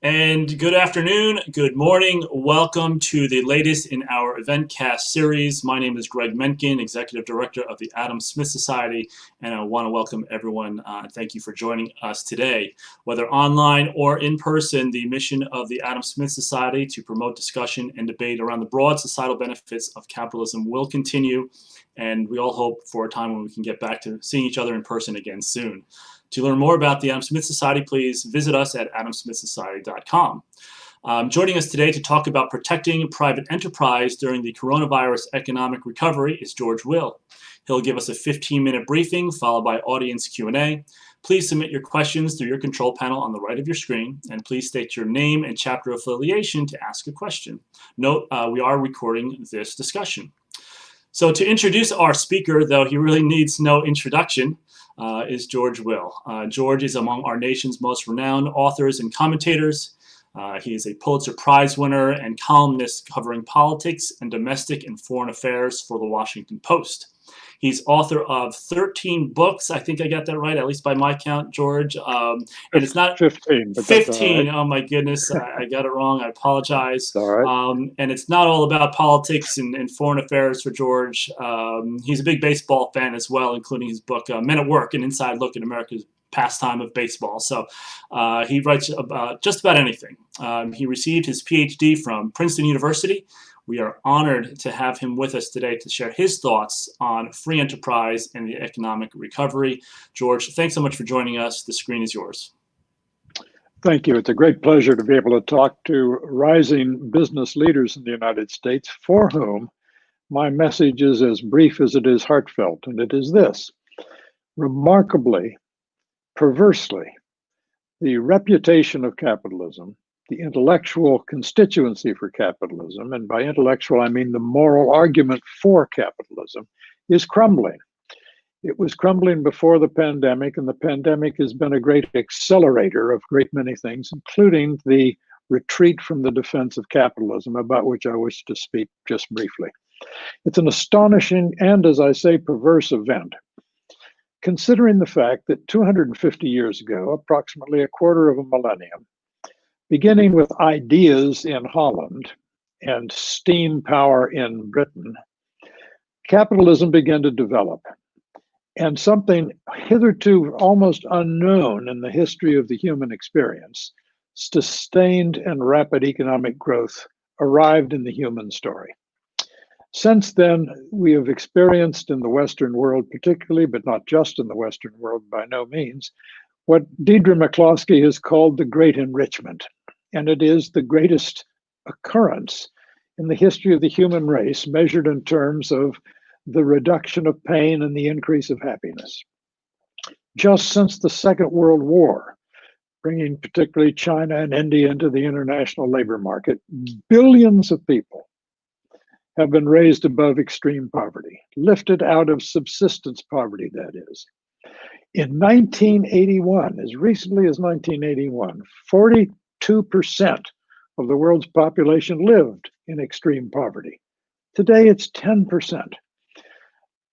And good afternoon, good morning. Welcome to the latest in our Eventcast series. My name is Greg Mencken, Executive Director of the Adam Smith Society, and I want to welcome everyone. Thank you for joining us today. Whether online or in person, the mission of the Adam Smith Society to promote discussion and debate around the broad societal benefits of capitalism will continue, and we all hope for a time when we can get back to seeing each other in person again soon. To learn more about the Adam Smith Society, please visit us at adamsmithsociety.com. Joining us today to talk about protecting private enterprise during the coronavirus economic recovery is George Will. He'll give us a 15-minute briefing followed by audience Q&A. Please submit your questions through your control panel on the right of your screen, and please state your name and chapter affiliation to ask a question. Note, we are recording this discussion. So to introduce our speaker, though he really needs no introduction, is George Will. George is among our nation's most renowned authors and commentators. He is a Pulitzer Prize winner and columnist covering politics and domestic and foreign affairs for the Washington Post. He's author of 13 books. I think I got that right, at least by my count, George. And it's not 15. But 15. Right. Oh my goodness, I got it wrong. I apologize. All right. And it's not all about politics and foreign affairs for George. He's a big baseball fan as well, including his book Men at Work: An Inside Look at America's Pastime of Baseball. So he writes about just about anything. He received his PhD from Princeton University. We are honored to have him with us today to share his thoughts on free enterprise and the economic recovery. George, thanks so much for joining us. The screen is yours. Thank you. It's a great pleasure to be able to talk to rising business leaders in the United States for whom my message is as brief as it is heartfelt, and it is this. Remarkably, perversely, the reputation of capitalism, the intellectual constituency for capitalism, and by intellectual I mean the moral argument for capitalism, is crumbling. It was crumbling before the pandemic, and the pandemic has been a great accelerator of a great many things, including the retreat from the defense of capitalism, about which I wish to speak just briefly. It's an astonishing and, as I say, perverse event, considering the fact that 250 years ago, approximately a quarter of a millennium, beginning with ideas in Holland and steam power in Britain, capitalism began to develop. And something hitherto almost unknown in the history of the human experience, sustained and rapid economic growth, arrived in the human story. Since then, we have experienced in the Western world particularly, but not just in the Western world by no means, what Deirdre McCloskey has called the Great Enrichment. And it is the greatest occurrence in the history of the human race, measured in terms of the reduction of pain and the increase of happiness. Just since the Second World War, bringing particularly China and India into the international labor market, billions of people have been raised above extreme poverty, lifted out of subsistence poverty, that is. In 1981, as recently as 1981, 42% of the world's population lived in extreme poverty. Today, it's 10%.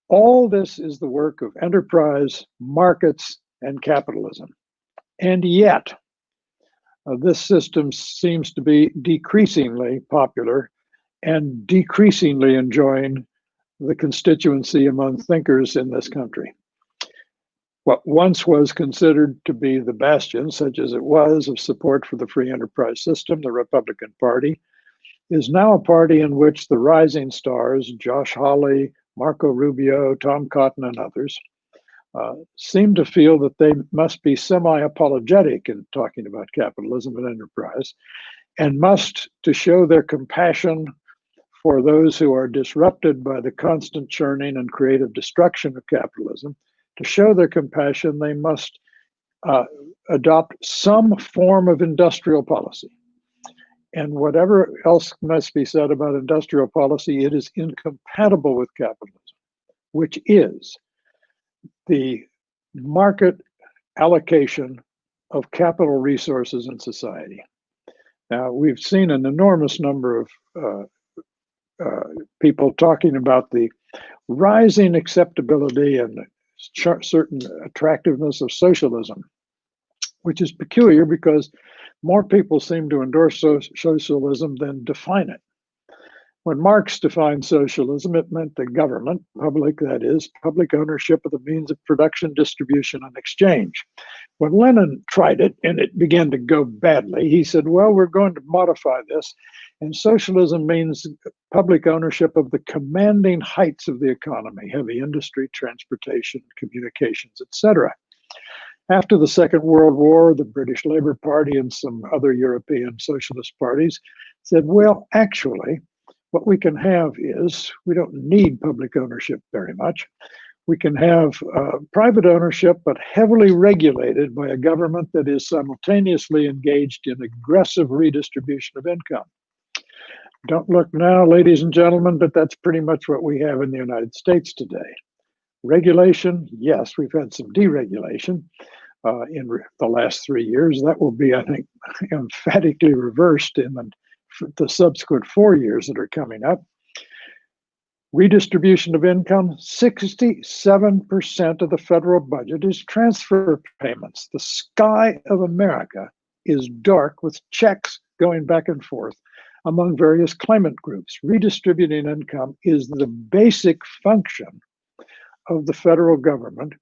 All this is the work of enterprise, markets, and capitalism. And yet, this system seems to be decreasingly popular and decreasingly enjoying the constituency among thinkers in this country. What once was considered to be the bastion, such as it was, of support for the free enterprise system, the Republican Party, is now a party in which the rising stars, Josh Hawley, Marco Rubio, Tom Cotton, and others, seem to feel that they must be semi-apologetic in talking about capitalism and enterprise, and must, to show their compassion for those who are disrupted by the constant churning and creative destruction of capitalism, to show their compassion, they must adopt some form of industrial policy. And whatever else must be said about industrial policy, it is incompatible with capitalism, which is the market allocation of capital resources in society. Now, we've seen an enormous number of people talking about the rising acceptability and certain attractiveness of socialism which is peculiar because more people seem to endorse socialism than define it. When Marx defined socialism, it meant the government, public that is, public ownership of the means of production, distribution, and exchange. When Lenin tried it and it began to go badly, he said, well, we're going to modify this. And socialism means public ownership of the commanding heights of the economy, heavy industry, transportation, communications, etc. After the Second World War, the British Labour Party and some other European socialist parties said, well, actually, what we can have is, we don't need public ownership very much. We can have private ownership, but heavily regulated by a government that is simultaneously engaged in aggressive redistribution of income. Don't look now, ladies and gentlemen, but that's pretty much what we have in the United States today. Regulation, yes, we've had some deregulation in the last 3 years. That will be, I think, emphatically reversed in the subsequent 4 years that are coming up. Redistribution of income, 67% of the federal budget is transfer payments. The sky of America is dark with checks going back and forth among various claimant groups. Redistributing income is the basic function of the federal government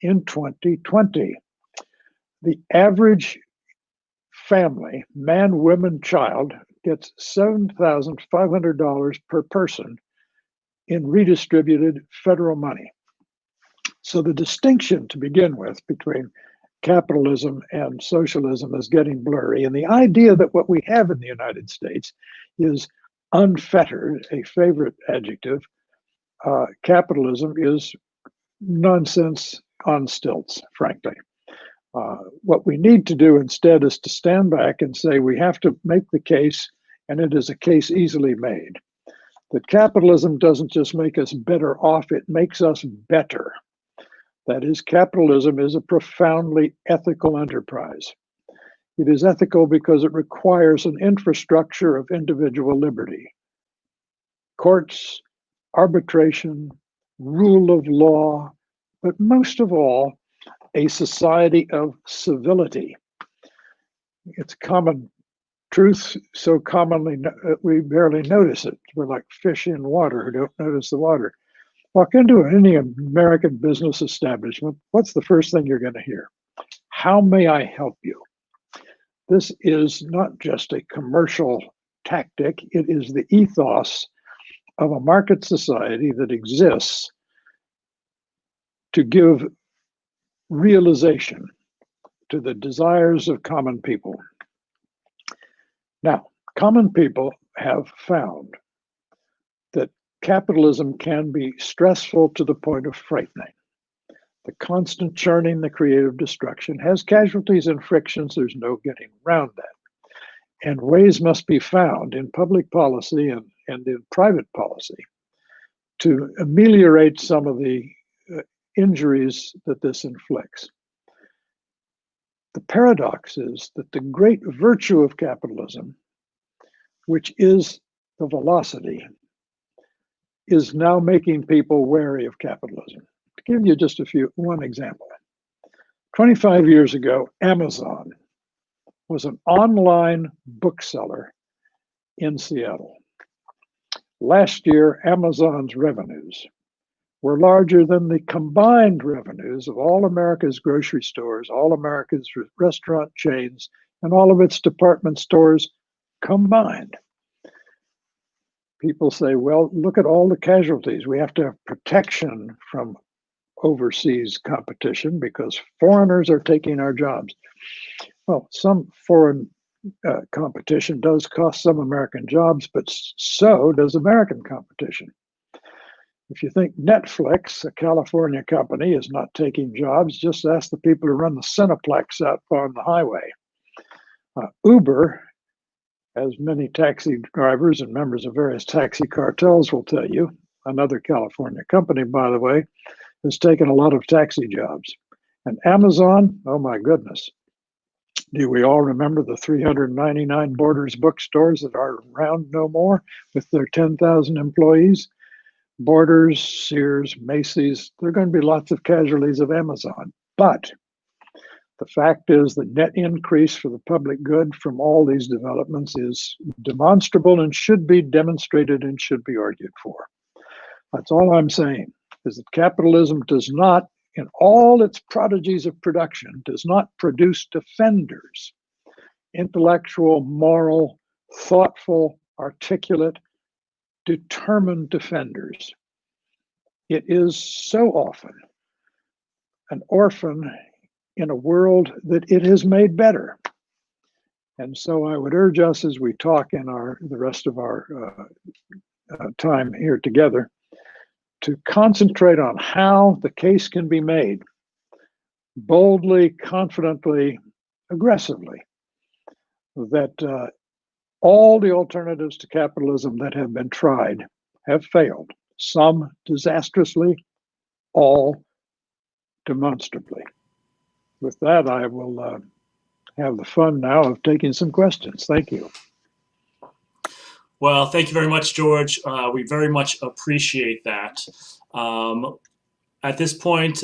in 2020. The average family, man, woman, child, gets $7,500 per person in redistributed federal money. So the distinction to begin with between capitalism and socialism is getting blurry. And the idea that what we have in the United States is unfettered, a favorite adjective, capitalism is nonsense on stilts, frankly. What we need to do instead is to stand back and say we have to make the case, and it is a case easily made, that capitalism doesn't just make us better off, it makes us better. That is, capitalism is a profoundly ethical enterprise. It is ethical because it requires an infrastructure of individual liberty. Courts, arbitration, rule of law, but most of all, a society of civility. It's common truth so commonly we barely notice it. We're like fish in water who don't notice the water. Walk into any American business establishment, what's the first thing you're going to hear? How may I help you? This is not just a commercial tactic, it is the ethos of a market society that exists to give realization to the desires of common people. Now, common people have found that capitalism can be stressful to the point of frightening. The constant churning, the creative destruction has casualties and frictions. There's no getting around that. And ways must be found in public policy and in private policy to ameliorate some of the injuries that this inflicts. The paradox is that the great virtue of capitalism, which is the velocity, is now making people wary of capitalism. To give you just one example. 25 years ago, Amazon was an online bookseller in Seattle. Last year, Amazon's revenues were larger than the combined revenues of all America's grocery stores, all America's restaurant chains, and all of its department stores combined. People say, well, look at all the casualties. We have to have protection from overseas competition because foreigners are taking our jobs. Well, some foreign competition does cost some American jobs, but so does American competition. If you think Netflix, a California company, is not taking jobs, just ask the people who run the Cineplex out on the highway. Uber, as many taxi drivers and members of various taxi cartels will tell you, another California company, by the way, has taken a lot of taxi jobs. And Amazon, oh my goodness. Do we all remember the 399 Borders bookstores that are around no more with their 10,000 employees? Borders, Sears, Macy's, there are going to be lots of casualties of Amazon. But The fact is the net increase for the public good from all these developments is demonstrable and should be demonstrated and should be argued for. That's all I'm saying, is that capitalism does not, in all its prodigies of production, does not produce defenders, intellectual, moral, thoughtful, articulate, determined defenders. It is so often an orphan in a world that it has made better. And so I would urge us, as we talk in the rest of our time here together, to concentrate on how the case can be made boldly, confidently, aggressively, that all the alternatives to capitalism that have been tried have failed, some disastrously, all demonstrably. With that, I will have the fun now of taking some questions. Thank you. Well, thank you very much, George. We very much appreciate that. At this point,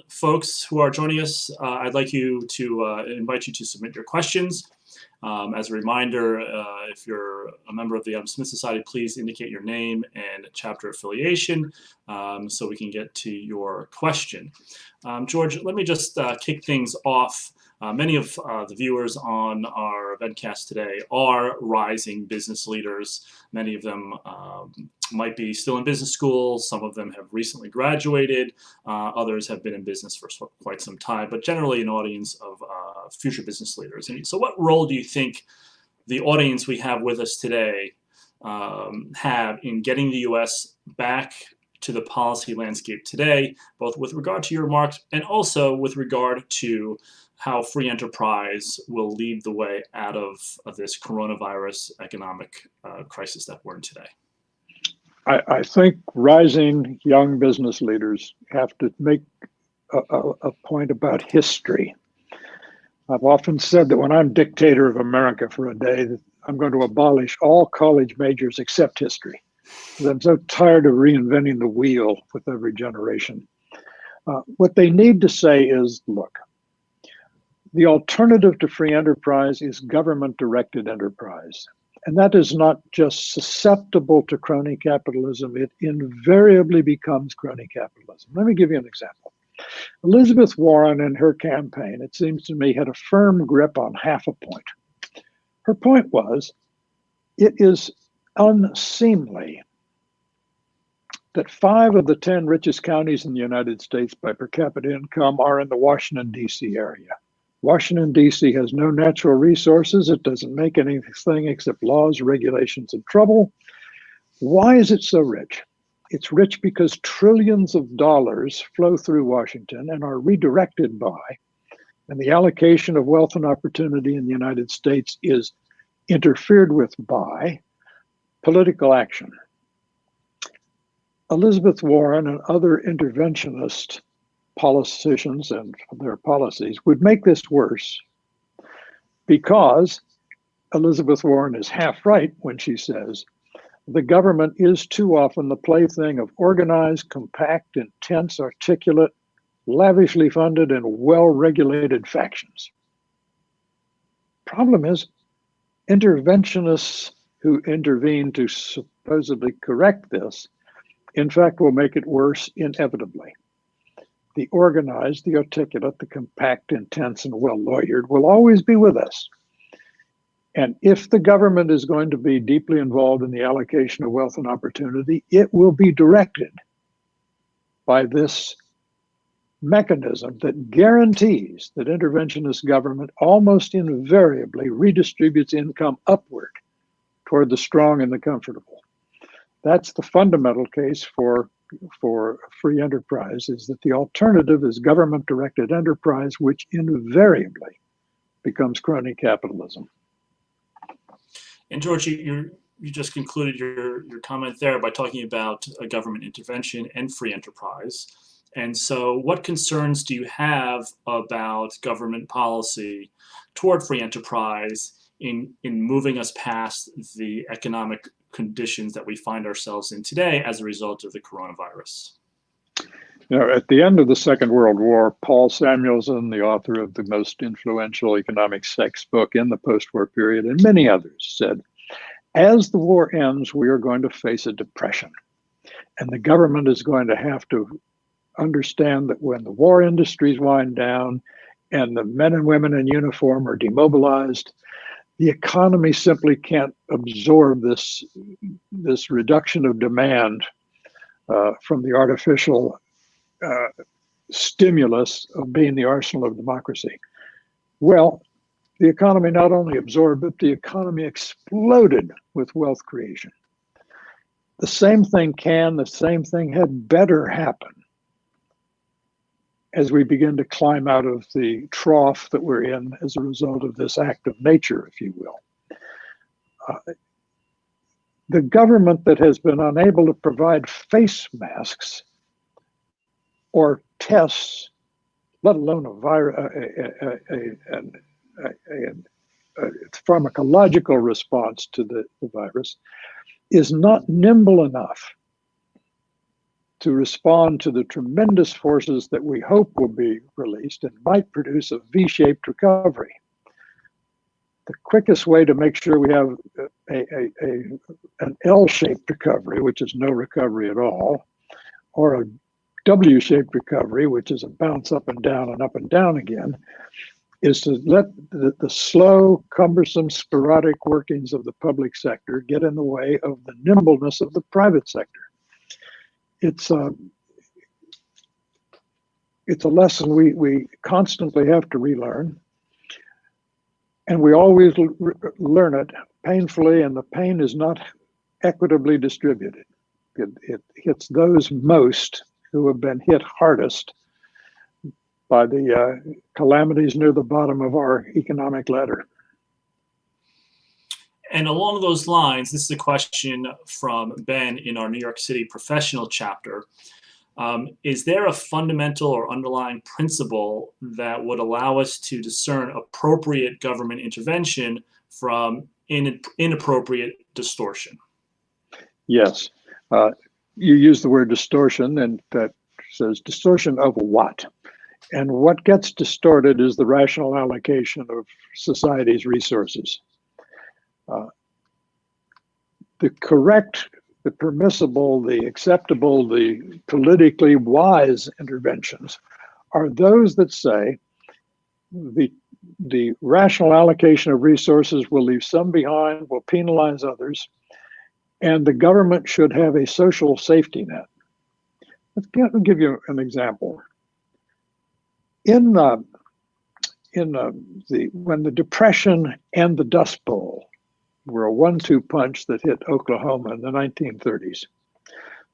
folks who are joining us, I'd like to invite you to submit your questions. As a reminder, if you're a member of the Adam Smith Society, please indicate your name and chapter affiliation so we can get to your question. George, let me just kick things off. Many of the viewers on our Eventcast today are rising business leaders. Many of them might be still in business school. Some of them have recently graduated. Others have been in business for quite some time, but generally an audience of future business leaders. And so what role do you think the audience we have with us today have in getting the U.S. back to the policy landscape today, both with regard to your remarks and also with regard to how free enterprise will lead the way out of this coronavirus economic crisis that we're in today? I think rising young business leaders have to make a point about history. I've often said that when I'm dictator of America for a day, that I'm going to abolish all college majors except history. I'm so tired of reinventing the wheel with every generation. What they need to say is, look, the alternative to free enterprise is government-directed enterprise. And that is not just susceptible to crony capitalism, it invariably becomes crony capitalism. Let me give you an example. Elizabeth Warren in her campaign, it seems to me, had a firm grip on half a point. Her point was, it is unseemly that 5 of the 10 richest counties in the United States by per capita income are in the Washington, D.C. area. Washington, D.C. has no natural resources. It doesn't make anything except laws, regulations, and trouble. Why is it so rich? It's rich because trillions of dollars flow through Washington and are redirected by, and the allocation of wealth and opportunity in the United States is interfered with by political action. Elizabeth Warren and other interventionist politicians and their policies would make this worse because Elizabeth Warren is half right when she says the government is too often the plaything of organized, compact, intense, articulate, lavishly funded, and well-regulated factions. Problem is, interventionists who intervene to supposedly correct this, in fact, will make it worse inevitably. The organized, the articulate, the compact, intense, and well-lawyered will always be with us. And if the government is going to be deeply involved in the allocation of wealth and opportunity, it will be directed by this mechanism that guarantees that interventionist government almost invariably redistributes income upward toward the strong and the comfortable. That's the fundamental case for free enterprise, is that the alternative is government-directed enterprise, which invariably becomes crony capitalism. And George, you just concluded your comment there by talking about a government intervention and free enterprise. And so what concerns do you have about government policy toward free enterprise in moving us past the economic conditions that we find ourselves in today as a result of the coronavirus? At the end of the Second World War, Paul Samuelson, the author of the most influential economics textbook in the post-war period, and many others, said, as the war ends, we are going to face a depression. And the government is going to have to understand that when the war industries wind down and the men and women in uniform are demobilized, the economy simply can't absorb this reduction of demand from the artificial stimulus of being the arsenal of democracy. Well, the economy not only absorbed, but the economy exploded with wealth creation. The same thing had better happen as we begin to climb out of the trough that we're in as a result of this act of nature, if you will. The government that has been unable to provide face masks or tests, let alone a pharmacological response to the virus, is not nimble enough to respond to the tremendous forces that we hope will be released and might produce a V-shaped recovery. The quickest way to make sure we have an L-shaped recovery, which is no recovery at all, or a W-shaped recovery, which is a bounce up and down again, is to let the slow, cumbersome, sporadic workings of the public sector get in the way of the nimbleness of the private sector. It's a lesson we constantly have to relearn, and we always learn it painfully, and the pain is not equitably distributed. It hits those most who have been hit hardest by the calamities near the bottom of our economic ladder. And along those lines, this is a question from Ben in our New York City professional chapter. Is there a fundamental or underlying principle that would allow us to discern appropriate government intervention from inappropriate distortion? Yes. You use the word distortion, and that says distortion of what? And what gets distorted is the rational allocation of society's resources. The correct, the permissible, the acceptable, the politically wise interventions are those that say the rational allocation of resources will leave some behind, will penalize others, and the government should have a social safety net. Let me give you an example. When the Depression and the Dust Bowl were a 1-2 punch that hit Oklahoma in the 1930s,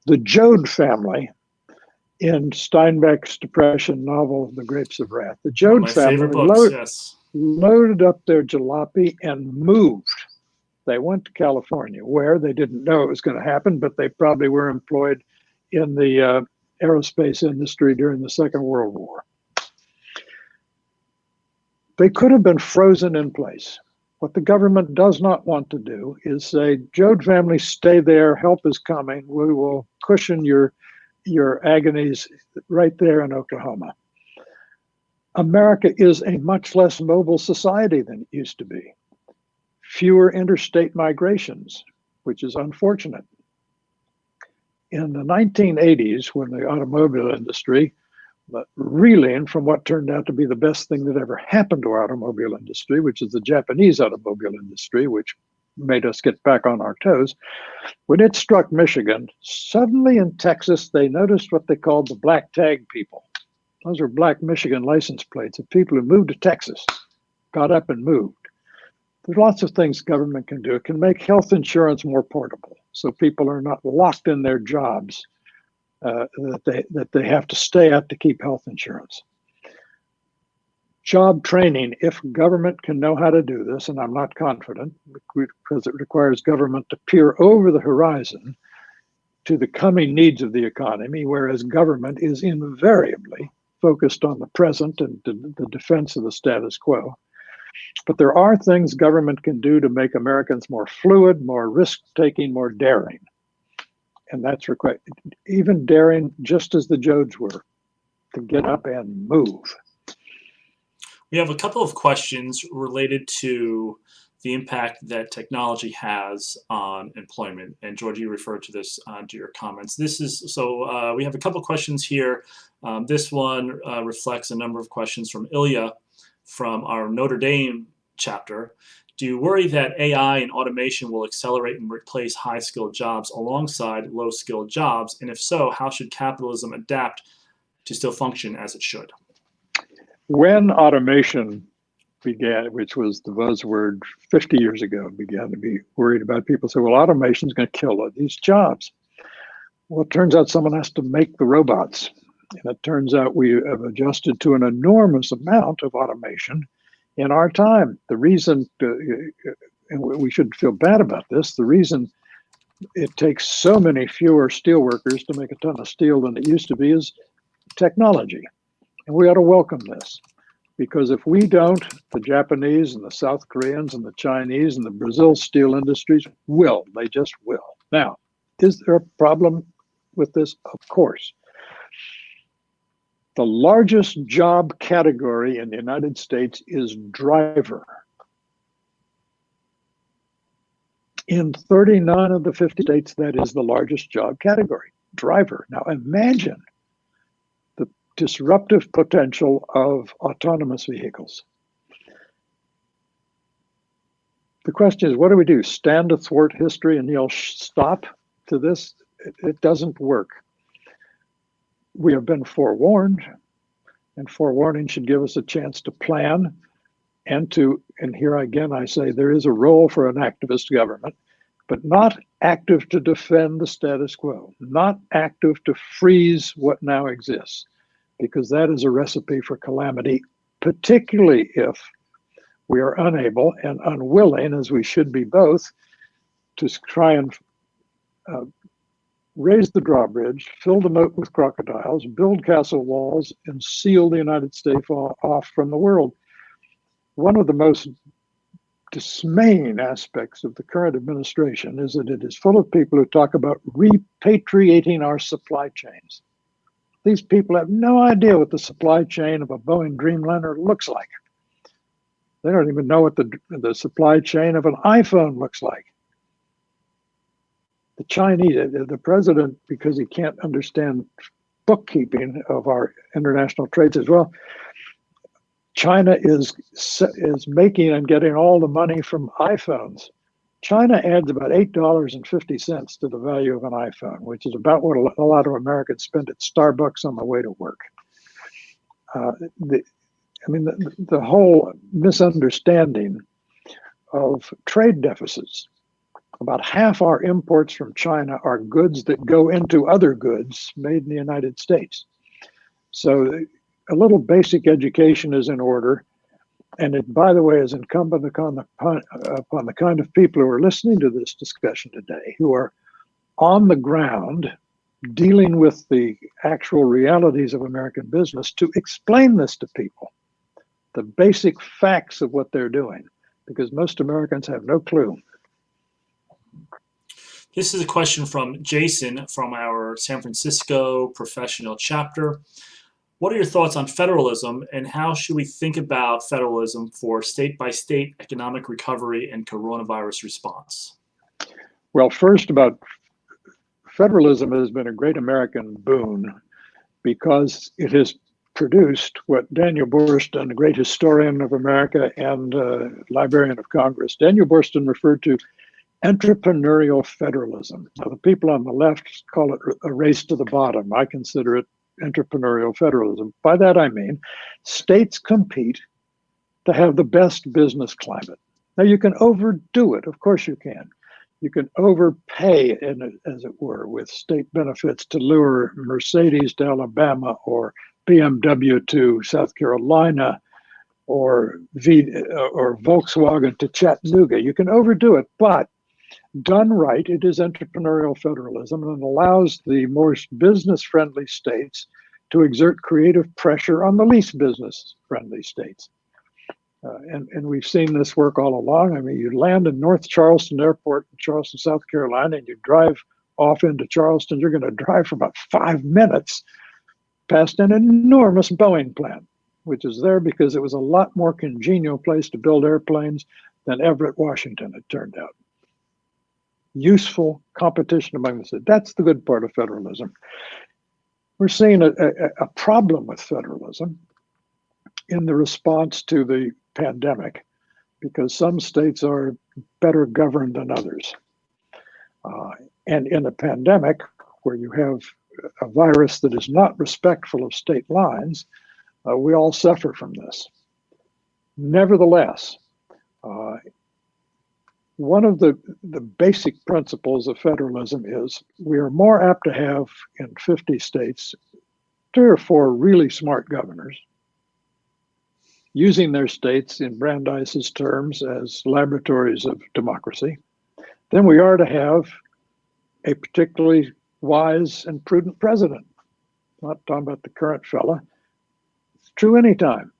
the Joad family in Steinbeck's Depression novel, The Grapes of Wrath, the Joad family loaded up their jalopy and moved. They went to California, where they didn't know it was going to happen, but they probably were employed in the aerospace industry during the Second World War. They could have been frozen in place. What the government does not want to do is say, Joad family, stay there, help is coming, we will cushion your agonies right there in Oklahoma. America is a much less mobile society than it used to be. Fewer interstate migrations, which is unfortunate. In the 1980s, when the automobile industry, reeling from what turned out to be the best thing that ever happened to our automobile industry, which is the Japanese automobile industry, which made us get back on our toes, when it struck Michigan, suddenly in Texas, they noticed what they called the black tag people. Those are black Michigan license plates of people who moved to Texas, got up and moved. There's lots of things government can do. It can make health insurance more portable, so people are not locked in their jobs that they have to stay at to keep health insurance. Job training, if government can know how to do this, and I'm not confident, because it requires government to peer over the horizon to the coming needs of the economy, whereas government is invariably focused on the present and the defense of the status quo. But there are things government can do to make Americans more fluid, more risk-taking, more daring. And that's required, even daring, just as the Jodes were, to get up and move. We have a couple of questions related to the impact that technology has on employment. And George, you referred to this to your comments. We have a couple of questions here. This one reflects a number of questions from Ilya from our Notre Dame chapter. Do you worry that AI and automation will accelerate and replace high-skilled jobs alongside low-skilled jobs? And if so, how should capitalism adapt to still function as it should? When automation began, which was the buzzword 50 years ago, began to be worried about, people say, well, automation is going to kill these jobs. Well, it turns out someone has to make the robots. And it turns out we have adjusted to an enormous amount of automation in our time. The reason, and we shouldn't feel bad about this, the reason it takes so many fewer steel workers to make a ton of steel than it used to be is technology. And we ought to welcome this, because if we don't, the Japanese and the South Koreans and the Chinese and the Brazil steel industries will. They just will. Now, is there a problem with this? Of course. The largest job category in the United States is driver. In 39 of the 50 states, that is the largest job category, driver. Now imagine the disruptive potential of autonomous vehicles. The question is, what do we do? Stand athwart history and yell stop to this? It doesn't work. We have been forewarned, and forewarning should give us a chance to plan and here again I say there is a role for an activist government, but not active to defend the status quo, not active to freeze what now exists, because that is a recipe for calamity, particularly if we are unable and unwilling, as we should be both, to try and raise the drawbridge, fill the moat with crocodiles, build castle walls, and seal the United States off from the world. One of the most dismaying aspects of the current administration is that it is full of people who talk about repatriating our supply chains. These people have no idea what the supply chain of a Boeing Dreamliner looks like. They don't even know what the supply chain of an iPhone looks like. The Chinese, the president, because he can't understand bookkeeping of our international trades as well, China is making and getting all the money from iPhones. China adds about $8.50 to the value of an iPhone, which is about what a lot of Americans spend at Starbucks on the way to work. The whole misunderstanding of trade deficits. About half our imports from China are goods that go into other goods made in the United States. So a little basic education is in order. And it, by the way, is incumbent upon the kind of people who are listening to this discussion today, who are on the ground dealing with the actual realities of American business, to explain this to people, the basic facts of what they're doing, because most Americans have no clue. This is a question from Jason from our San Francisco professional chapter. What are your thoughts on federalism, and how should we think about federalism for state-by-state economic recovery and coronavirus response? Well, first, about federalism has been a great American boon because it has produced what Daniel Boorstin, a great historian of America and librarian of Congress, Daniel Boorstin referred to entrepreneurial federalism. Now, the people on the left call it a race to the bottom. I consider it entrepreneurial federalism. By that I mean states compete to have the best business climate. Now, you can overdo it. Of course you can. You can overpay, as it were, with state benefits to lure Mercedes to Alabama or BMW to South Carolina or Volkswagen to Chattanooga. You can overdo it, but done right, it is entrepreneurial federalism and allows the most business-friendly states to exert creative pressure on the least business-friendly states. And we've seen this work all along. I mean, you land in North Charleston Airport in Charleston, South Carolina, and you drive off into Charleston, you're going to drive for about 5 minutes past an enormous Boeing plant, which is there because it was a lot more congenial place to build airplanes than Everett, Washington, it turned out. Useful competition among the cities. That's the good part of federalism. We're seeing a problem with federalism in the response to the pandemic, because some states are better governed than others. And in a pandemic where you have a virus that is not respectful of state lines, we all suffer from this. Nevertheless, one of the basic principles of federalism is we are more apt to have in 50 states 3 or 4 really smart governors using their states in Brandeis's terms as laboratories of democracy than we are to have a particularly wise and prudent president. I'm not talking about the current fella. It's true anytime.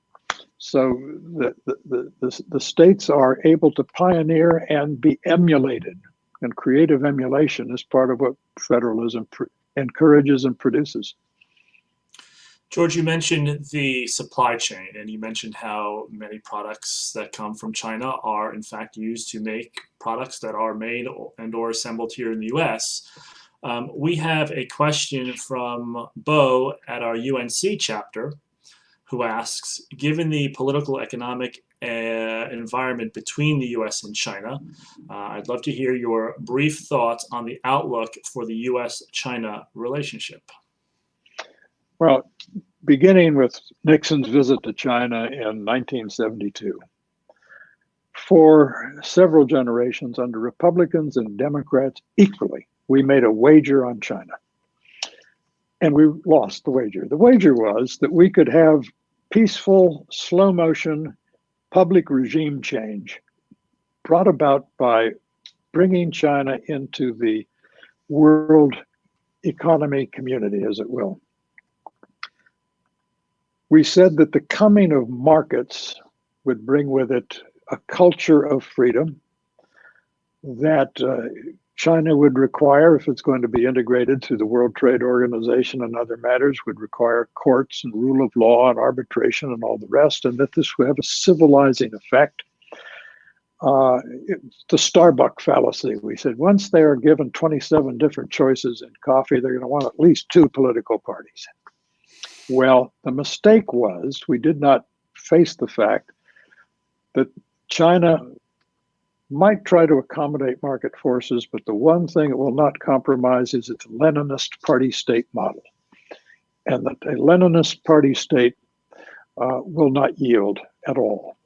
So the states are able to pioneer and be emulated, and creative emulation is part of what federalism encourages and produces. George, you mentioned the supply chain, and you mentioned how many products that come from China are in fact used to make products that are made and or assembled here in the US. We have a question from Bo at our UNC chapter, who asks, given the political economic environment between the US and China, I'd love to hear your brief thoughts on the outlook for the US-China relationship. Well, beginning with Nixon's visit to China in 1972, for several generations under Republicans and Democrats equally, we made a wager on China. And we lost the wager. The wager was that we could have peaceful, slow motion public regime change brought about by bringing China into the world economy community, as it will. We said that the coming of markets would bring with it a culture of freedom that China would require, if it's going to be integrated through the World Trade Organization and other matters, would require courts and rule of law and arbitration and all the rest, and that this would have a civilizing effect. The Starbucks fallacy. We said once they are given 27 different choices in coffee, they're going to want at least 2 political parties. Well, the mistake was we did not face the fact that China might try to accommodate market forces, but the one thing it will not compromise is its Leninist party state model. And that a Leninist party state will not yield at all.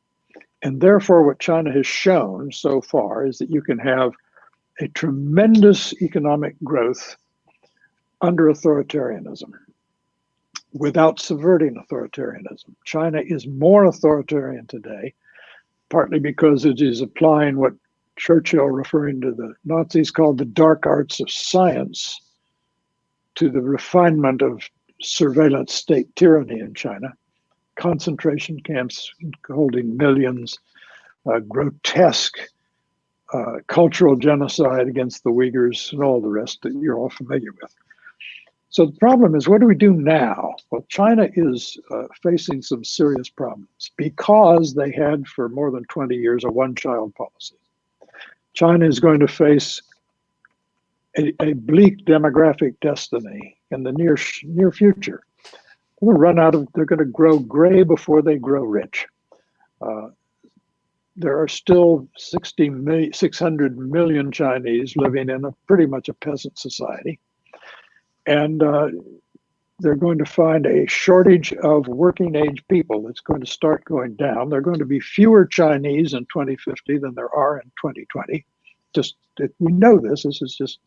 And therefore, what China has shown so far is that you can have a tremendous economic growth under authoritarianism without subverting authoritarianism. China is more authoritarian today, partly because it is applying what Churchill, referring to the Nazis, called the dark arts of science to the refinement of surveillance state tyranny in China. Concentration camps holding millions, grotesque cultural genocide against the Uyghurs, and all the rest that you're all familiar with. So the problem is, what do we do now? Well, China is facing some serious problems because they had for more than 20 years a one-child policy. China is going to face a bleak demographic destiny in the near future. They're going to grow gray before they grow rich. There are still 600 million Chinese living in pretty much a peasant society. And they're going to find a shortage of working age people that's going to start going down. There are going to be fewer Chinese in 2050 than there are in 2020. We know this. This is just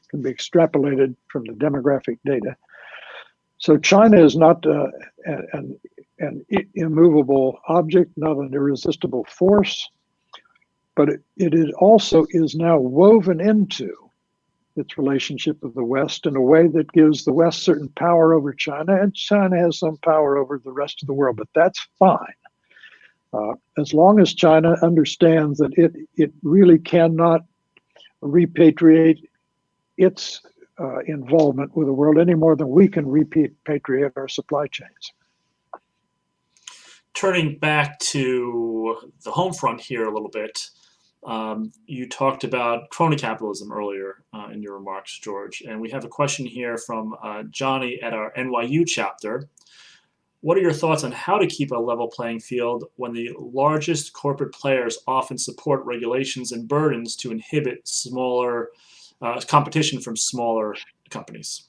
can be extrapolated from the demographic data. So China is not an immovable object, not an irresistible force, but it also is now woven into its relationship with the West in a way that gives the West certain power over China, and China has some power over the rest of the world, but that's fine. As long as China understands that it really cannot repatriate its involvement with the world any more than we can repatriate our supply chains. Turning back to the home front here a little bit, you talked about crony capitalism earlier in your remarks, George, and we have a question here from Johnny at our NYU chapter. What are your thoughts on how to keep a level playing field when the largest corporate players often support regulations and burdens to inhibit smaller competition from smaller companies?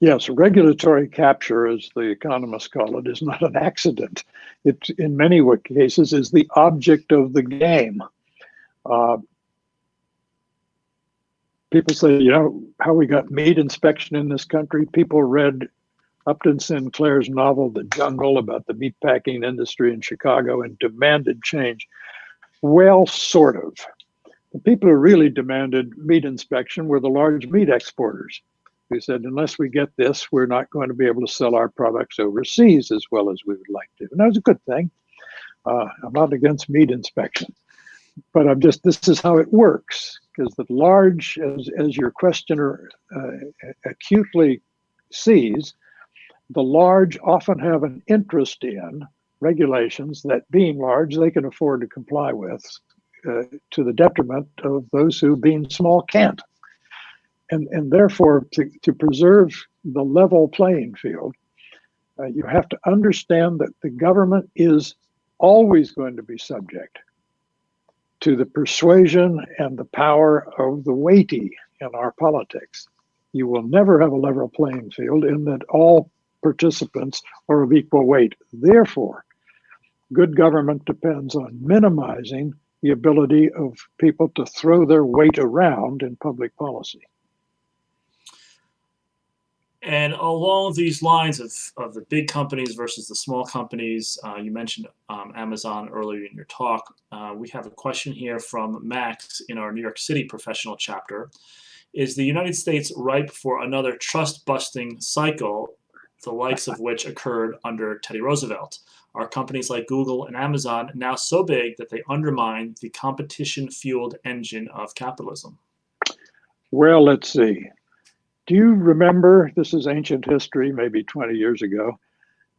Yes, regulatory capture, as the economists call it, is not an accident. It, in many cases, is the object of the game. People say, you know, how we got meat inspection in this country. People read Upton Sinclair's novel, The Jungle, about the meatpacking industry in Chicago and demanded change. Well, sort of. The people who really demanded meat inspection were the large meat exporters, who said, unless we get this, we're not going to be able to sell our products overseas as well as we would like to. And that was a good thing. I'm not against meat inspection, but this is how it works, because the large, as your questioner acutely sees, the large often have an interest in regulations that, being large, they can afford to comply with, to the detriment of those who, being small, can't. And therefore, to preserve the level playing field, you have to understand that the government is always going to be subject to the persuasion and the power of the weighty in our politics. You will never have a level playing field in that all participants are of equal weight. Therefore, good government depends on minimizing the ability of people to throw their weight around in public policy. And along these lines of the big companies versus the small companies, you mentioned Amazon earlier in your talk. We have a question here from Max in our New York City professional chapter. Is the United States ripe for another trust-busting cycle, the likes of which occurred under Teddy Roosevelt? Are companies like Google and Amazon now so big that they undermine the competition-fueled engine of capitalism? Well, let's see. Do you remember, this is ancient history, maybe 20 years ago,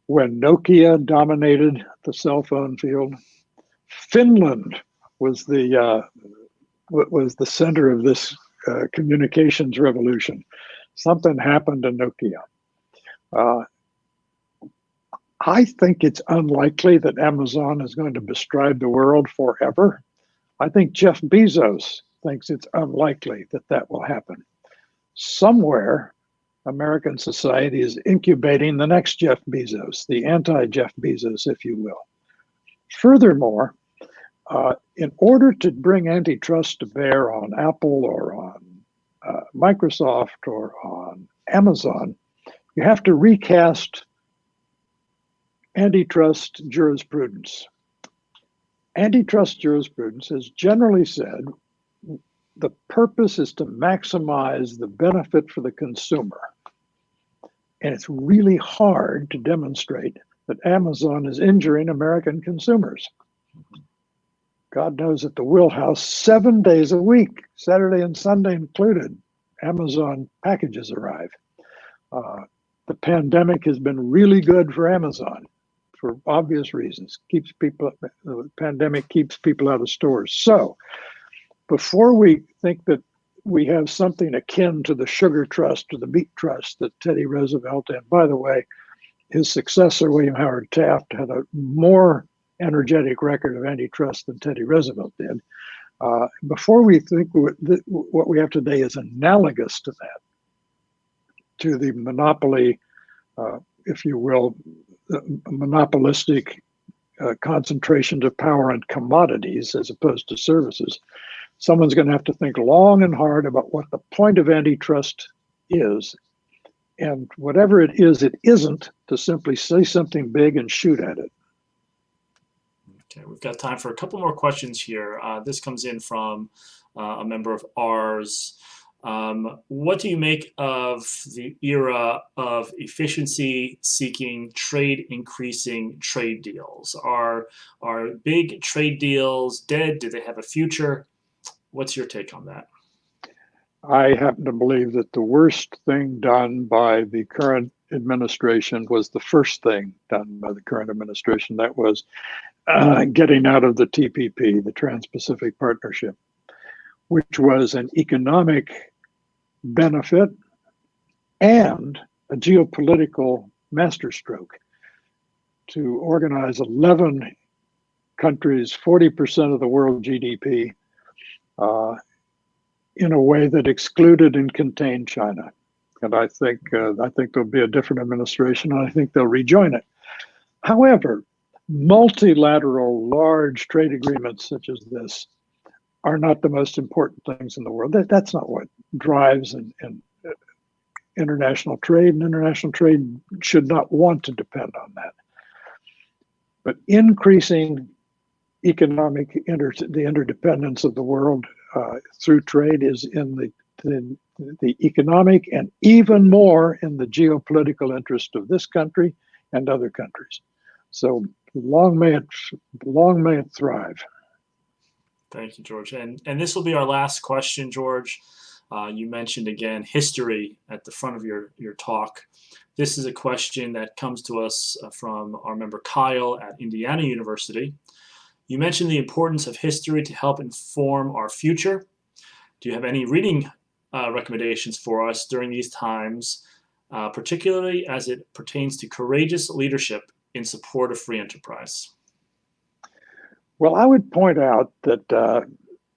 when Nokia dominated the cell phone field? Finland was the center of this communications revolution. Something happened to Nokia. I think it's unlikely that Amazon is going to bestride the world forever. I think Jeff Bezos thinks it's unlikely that that will happen. Somewhere, American society is incubating the next Jeff Bezos, the anti-Jeff Bezos, if you will. Furthermore, in order to bring antitrust to bear on Apple or on Microsoft or on Amazon, you have to recast antitrust jurisprudence. Antitrust jurisprudence has generally said the purpose is to maximize the benefit for the consumer. And it's really hard to demonstrate that Amazon is injuring American consumers. God knows at the Wheelhouse, 7 days a week, Saturday and Sunday included, Amazon packages arrive. The pandemic has been really good for Amazon for obvious reasons. The pandemic keeps people out of stores. So before we think that we have something akin to the sugar trust or the meat trust that Teddy Roosevelt, and by the way, his successor, William Howard Taft, had a more energetic record of antitrust than Teddy Roosevelt did. Before we think what we have today is analogous to that, to the monopoly, if you will, monopolistic concentrations of power on commodities as opposed to services, someone's going to have to think long and hard about what the point of antitrust is. And whatever it is, it isn't to simply say something big and shoot at it. Okay, we've got time for a couple more questions here. This comes in from a member of ours. What do you make of the era of efficiency-seeking, trade-increasing trade deals? Are big trade deals dead? Do they have a future? What's your take on that? I happen to believe that the worst thing done by the current administration was the first thing done by the current administration. That was getting out of the TPP, the Trans-Pacific Partnership, which was an economic benefit and a geopolitical masterstroke to organize 11 countries, 40% of the world GDP, in a way that excluded and contained China. And I think there'll be a different administration, and I think they'll rejoin it. However, multilateral large trade agreements such as this are not the most important things in the world. That's not what drives international trade, and international trade should not want to depend on that. But increasing the interdependence of the world through trade is in the economic and even more in the geopolitical interest of this country and other countries. So long may it thrive. Thank you, George. And this will be our last question, George. You mentioned again history at the front of your talk. This is a question that comes to us from our member Kyle at Indiana University. You mentioned the importance of history to help inform our future. Do you have any reading recommendations for us during these times, particularly as it pertains to courageous leadership in support of free enterprise? Well, I would point out that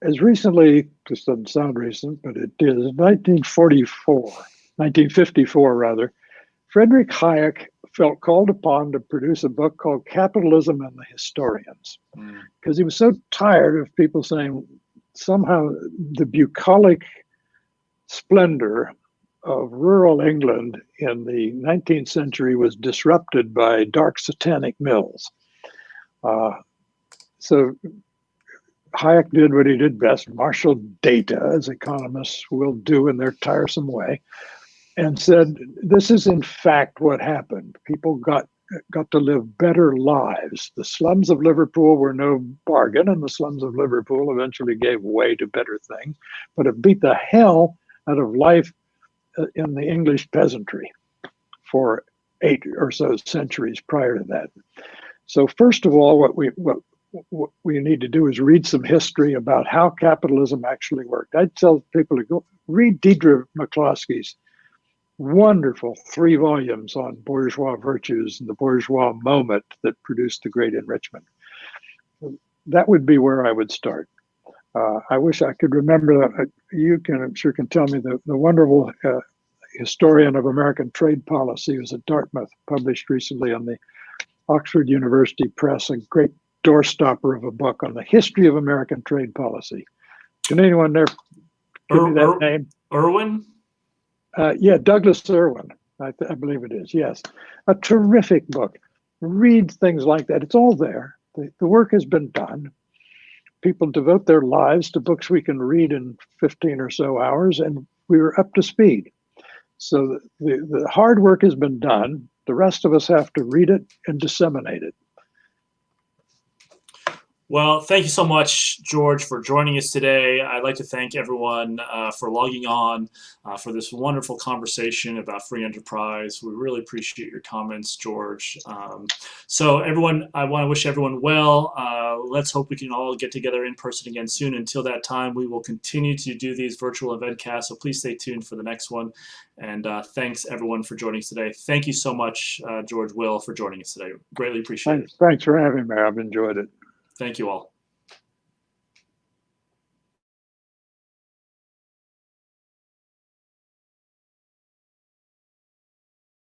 as recently, this doesn't sound recent, but it is, 1954 rather, Friedrich Hayek felt called upon to produce a book called Capitalism and the Historians, because he was so tired of people saying somehow the bucolic splendor of rural England in the 19th century was disrupted by dark satanic mills. So Hayek did what he did best, marshaled data, as economists will do in their tiresome way, and said, this is in fact what happened. People got to live better lives. The slums of Liverpool were no bargain, and the slums of Liverpool eventually gave way to better things, but it beat the hell out of life in the English peasantry for 8 or so centuries prior to that. So first of all, what we need to do is read some history about how capitalism actually worked. I tell people to go read Deidre McCloskey's wonderful 3 volumes on bourgeois virtues and the bourgeois moment that produced the great enrichment. That would be where I would start. I wish I could remember that. You can tell me the wonderful historian of American trade policy who was at Dartmouth, published recently on the Oxford University Press, a great doorstopper of a book on the history of American trade policy. Can anyone there give me that name? Irwin? Yeah, Douglas Irwin, I believe it is, yes. A terrific book. Read things like that. It's all there. The work has been done. People devote their lives to books we can read in 15 or so hours, and we were up to speed. So the hard work has been done. The rest of us have to read it and disseminate it. Well, thank you so much, George, for joining us today. I'd like to thank everyone for logging on for this wonderful conversation about free enterprise. We really appreciate your comments, George. So everyone, I want to wish everyone well. Let's hope we can all get together in person again soon. Until that time, we will continue to do these virtual eventcasts, so please stay tuned for the next one. And thanks, everyone, for joining us today. Thank you so much, George, Will, for joining us today. Greatly appreciate it. Thanks for having me. I've enjoyed it. Thank you all.